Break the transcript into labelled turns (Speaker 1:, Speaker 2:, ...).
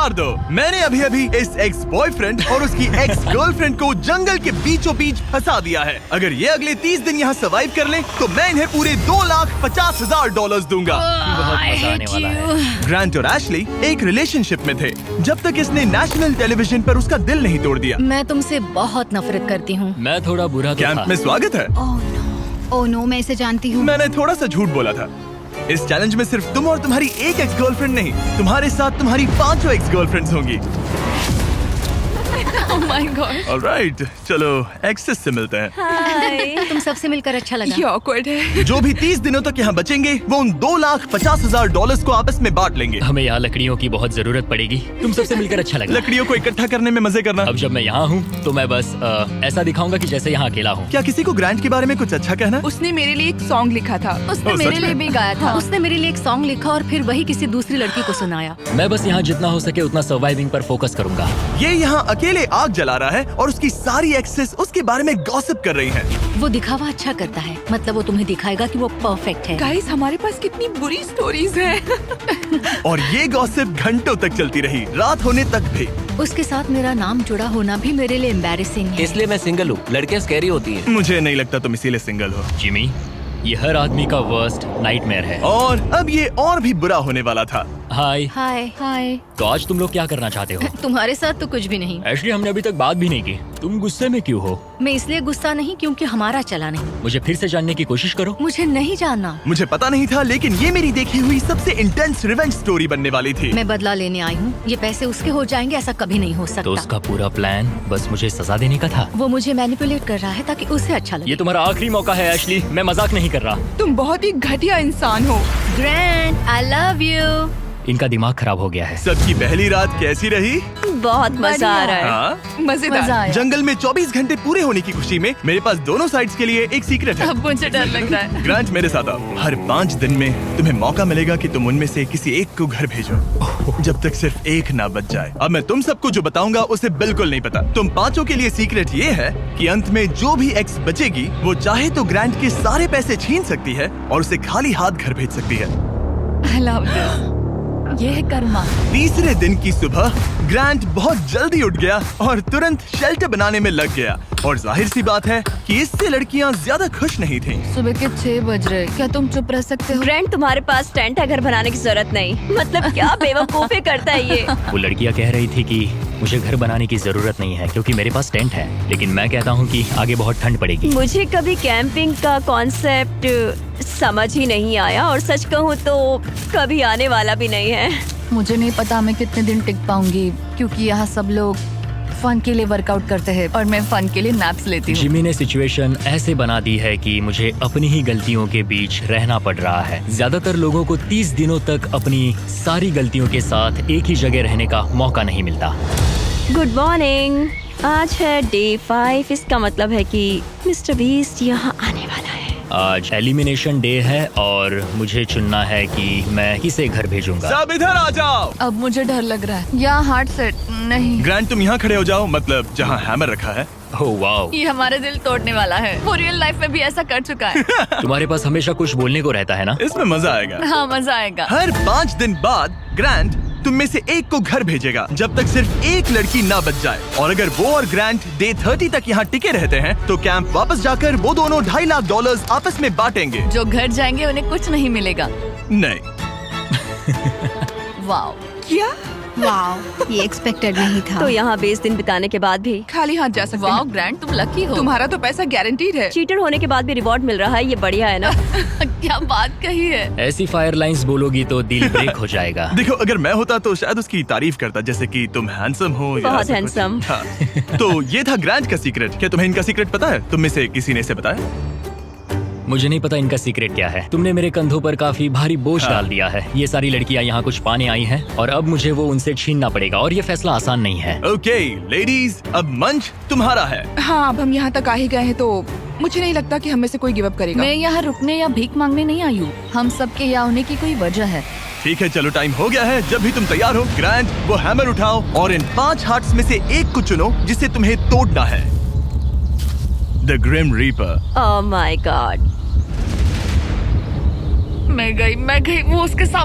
Speaker 1: नमस्कार दो। मैंने अभी अभी इस एक्स बॉयफ्रेंड और उसकी एक्स गर्लफ्रेंड को जंगल के बीचों बीच फंसा दिया है। अगर ये अगले 30 दिन यहाँ सर्वाइव कर लें, तो मैं इन्हें पूरे $2,50,000 दूंगा।
Speaker 2: बहुत मजा आने वाला है।
Speaker 1: ग्रांट और एशली एक रिलेशनशिप में थे जब तक इसने नेशनल टेलीविजन पर उसका दिल नहीं तोड़ दिया।
Speaker 3: मैं तुमसे बहुत नफरत करती हूँ।
Speaker 2: मैं थोड़ा बुरा तो
Speaker 1: कैंप
Speaker 2: था।
Speaker 1: में स्वागत है।
Speaker 4: ओह नो, मैं इसे जानती हूँ।
Speaker 1: मैंने थोड़ा सा झूठ बोला था। इस चैलेंज में सिर्फ तुम और तुम्हारी एक एक्स गर्लफ्रेंड नहीं, तुम्हारे साथ तुम्हारी 5 एक्स गर्लफ्रेंड्स होंगी।
Speaker 3: Oh my God.
Speaker 1: ऑलराइट, चलो एक्सेस से मिलते हैं।
Speaker 3: तुम सबसे मिलकर अच्छा लगा।
Speaker 4: ये awkward है।
Speaker 1: जो भी 30 दिनों तक यहाँ बचेंगे, वो उन $2,50,000 को आपस में बांट लेंगे।
Speaker 2: हमें यहाँ लकड़ियों की बहुत जरूरत पड़ेगी। तुम सबसे मिलकर अच्छा लगा।
Speaker 1: लकड़ियों को इकट्ठा करने में मजे करना।
Speaker 2: अब जब मैं यहाँ हूँ तो मैं बस ऐसा दिखाऊंगा कि जैसे यहाँ अकेला हूँ।
Speaker 1: क्या किसी को ग्रांट के बारे में कुछ अच्छा कहना?
Speaker 4: उसने मेरे लिए एक सॉन्ग लिखा था।
Speaker 3: उसने
Speaker 1: ओह,
Speaker 3: मेरे
Speaker 1: सच
Speaker 3: लिए
Speaker 1: में?
Speaker 3: भी गाया था। उसने मेरे लिए एक सॉन्ग लिखा और फिर वही किसी दूसरी लड़की को सुनाया।
Speaker 2: मैं बस यहाँ जितना हो सके उतना सर्वाइविंग पर फोकस करूंगा।
Speaker 1: ये यहाँ अकेले आग जला रहा है और उसकी सारी एक्सेस उसके बारे में गॉसिप कर रही हैं।
Speaker 3: वो दिखावा अच्छा करता है, मतलब वो तुम्हें दिखाएगा कि वो परफेक्ट है।
Speaker 4: गाइस, हमारे पास कितनी बुरी स्टोरीज हैं।
Speaker 1: और ये गॉसिप घंटों तक चलती रही, रात होने तक भी।
Speaker 3: उसके साथ मेरा नाम जुड़ा होना भी मेरे लिए एम्बैरेसिंग है।
Speaker 5: इसलिए मैं सिंगल हूँ। लड़कियाँ स्कैरी होती हैं।
Speaker 1: मुझे नहीं लगता तुम इसीलिए सिंगल हो।
Speaker 2: जिमी, ये हर आदमी का वर्स्ट नाइटमेयर है।
Speaker 1: और अब ये और भी बुरा होने वाला था।
Speaker 2: हाय।
Speaker 3: हाय हाय।
Speaker 2: तो आज तुम लोग क्या करना चाहते हो?
Speaker 3: तुम्हारे साथ तो कुछ भी नहीं।
Speaker 2: एक्चुअली हमने अभी तक बात भी नहीं की। तुम गुस्से में क्यों हो?
Speaker 3: मैं इसलिए गुस्सा नहीं क्योंकि हमारा चला नहीं।
Speaker 2: मुझे फिर से जानने की कोशिश करो।
Speaker 3: मुझे नहीं जानना।
Speaker 1: मुझे पता नहीं था, लेकिन ये मेरी देखी हुई सबसे इंटेंस रिवेंज स्टोरी बनने वाली थी।
Speaker 3: मैं बदला लेने आई हूँ। ये पैसे उसके हो जाएंगे ऐसा कभी नहीं हो
Speaker 2: तो
Speaker 3: सकता।
Speaker 2: उसका पूरा प्लान बस मुझे सजा देने का था।
Speaker 3: वो मुझे मैनिपुलेट कर रहा है ताकि उसे अच्छा लगे।
Speaker 2: ये तुम्हारा आखिरी मौका है एशली, मैं मजाक नहीं कर रहा।
Speaker 4: तुम बहुत ही घटिया इंसान हो।
Speaker 3: Grand, I love you.
Speaker 2: इनका दिमाग खराब हो गया है।
Speaker 1: सबकी पहली रात कैसी रही?
Speaker 6: बहुत मजा आ रहा है।
Speaker 1: हाँ?
Speaker 4: मजेदार।
Speaker 3: मजा आया।
Speaker 1: जंगल में 24 घंटे पूरे होने की खुशी में मेरे पास दोनों साइड्स के लिए एक सीक्रेट है।
Speaker 3: अब मुझे डर लग रहा है।
Speaker 1: ग्रांट, मेरे साथ आओ। हर 5 दिन में तुम्हें मौका मिलेगा कि तुम उनमें से किसी एक को घर भेजो, जब तक सिर्फ एक ना बच जाए। अब मैं तुम सबको जो बताऊंगा उसे बिल्कुल नहीं पता। तुम 5 के लिए सीक्रेट ये है कि अंत में जो भी एक्स बचेगी, वो चाहे तो ग्रांट के सारे पैसे छीन सकती है और उसे खाली हाथ घर भेज सकती है।
Speaker 3: I love this. ये है कर्मा।
Speaker 1: तीसरे दिन की सुबह ग्रांट बहुत जल्दी उठ गया और तुरंत शेल्टर बनाने में लग गया। और जाहिर सी बात है कि इससे लड़कियां ज्यादा खुश नहीं थीं।
Speaker 3: सुबह के 6 बज रहे, क्या तुम चुप रह सकते हो?
Speaker 6: ग्रैंड, तुम्हारे पास टेंट है, घर बनाने की जरूरत नहीं। मतलब क्या बेवकूफी करता है ये।
Speaker 2: वो लड़कियां कह रही थी कि मुझे घर बनाने की जरूरत नहीं है क्योंकि मेरे पास टेंट है, लेकिन मैं कहता हूँ कि आगे बहुत ठंड पड़ेगी।
Speaker 6: मुझे कभी कैंपिंग का कॉन्सेप्ट समझ ही नहीं आया और सच कहूँ तो कभी आने वाला भी नहीं है।
Speaker 3: मुझे नहीं पता मैं कितने दिन टिक पाऊंगी, क्योंकि यहाँ सब लोग फन के लिए वर्कआउट करते हैं और मैं फन के लिए नैप्स लेती हूँ।
Speaker 2: जिमी ने सिचुएशन ऐसे बना दी है कि मुझे अपनी ही गलतियों के बीच रहना पड़ रहा है। ज्यादातर लोगों को 30 दिनों तक अपनी सारी गलतियों के साथ एक ही जगह रहने का मौका नहीं मिलता।
Speaker 6: Good morning. आज है डे 5। इसका मतलब है कि मिस्टर बीस्ट यहाँ आने वाला है।
Speaker 2: आज एलिमिनेशन डे है और मुझे चुनना है कि मैं किसे घर भेजूंगा।
Speaker 1: सब इधर आ जाओ।
Speaker 3: अब मुझे डर लग रहा है। यहाँ हार्ट सेट नहीं।
Speaker 1: ग्रांट, तुम यहाँ खड़े हो जाओ, मतलब जहाँ हैमर रखा है।
Speaker 2: ओह वाओ,
Speaker 3: ये हमारे दिल तोड़ने वाला है। वो रियल लाइफ में भी ऐसा कर चुका है।
Speaker 2: तुम्हारे पास हमेशा कुछ बोलने को रहता है ना।
Speaker 1: इसमें मजा आएगा।
Speaker 3: हाँ, मजा आएगा।
Speaker 1: हर 5 दिन बाद ग्रांट तुम में से एक को घर भेजेगा, जब तक सिर्फ एक लड़की ना बच जाए। और अगर वो और ग्रांट डे 30 तक यहाँ टिके रहते हैं, तो कैंप वापस जाकर वो दोनों $2.5 लाख आपस में बांटेंगे।
Speaker 3: जो घर जाएंगे उन्हें कुछ नहीं मिलेगा।
Speaker 1: नहीं।
Speaker 3: वाओ।
Speaker 4: क्या? वाओ, ये एक्सपेक्टेड नहीं था।
Speaker 6: तो यहाँ 20 दिन बिताने के बाद भी
Speaker 4: खाली हाथ जा सकते
Speaker 3: वाओ
Speaker 4: हैं।
Speaker 3: ग्रैंड, तुम लकी हो।
Speaker 4: तुम्हारा तो पैसा गारंटीड है।
Speaker 6: चीटर होने के बाद भी रिवॉर्ड मिल रहा है, ये बढ़िया है ना।
Speaker 3: क्या बात कही है।
Speaker 2: ऐसी फायर लाइंस बोलोगी तो दिल ब्रेक हो जाएगा।
Speaker 1: देखो, अगर मैं होता तो शायद उसकी तारीफ करता, जैसे कि तुम हैंडसम हो या
Speaker 6: बहुत
Speaker 1: ऐसा कुछ।
Speaker 6: हैंडसम।
Speaker 1: हाँ। तो ये था ग्रांट का सीक्रेट। क्या तुम्हें इनका सीक्रेट पता है? तुम में से किसी ने इसे बताया?
Speaker 2: मुझे नहीं पता इनका सीक्रेट क्या है। तुमने मेरे कंधों पर काफी भारी बोझ
Speaker 1: हाँ।
Speaker 2: डाल दिया है। ये सारी लड़कियां यहाँ कुछ पाने आई हैं और अब मुझे वो उनसे छीनना पड़ेगा और ये फैसला आसान नहीं है।
Speaker 1: ओके लेडीज, अब मंच तुम्हारा है।
Speaker 4: हाँ, अब हम यहाँ तक आ ही गए हैं तो मुझे नहीं लगता कि हमें से कोई गिव अप करेगा।
Speaker 3: मैं यहाँ रुकने या भीख मांगने नहीं आई हूँ। हम सबके यहाँ होने की कोई वजह है।
Speaker 1: ठीक है, चलो टाइम हो गया है। जब भी तुम तैयार हो ग्रांट, वो हैमर उठाओ और इन 5 हार्ट्स में से एक को चुनो जिसे तुम्हें तोड़ना है। The grim reaper.
Speaker 6: Oh my god.
Speaker 3: मैं गई, वो उसके साथ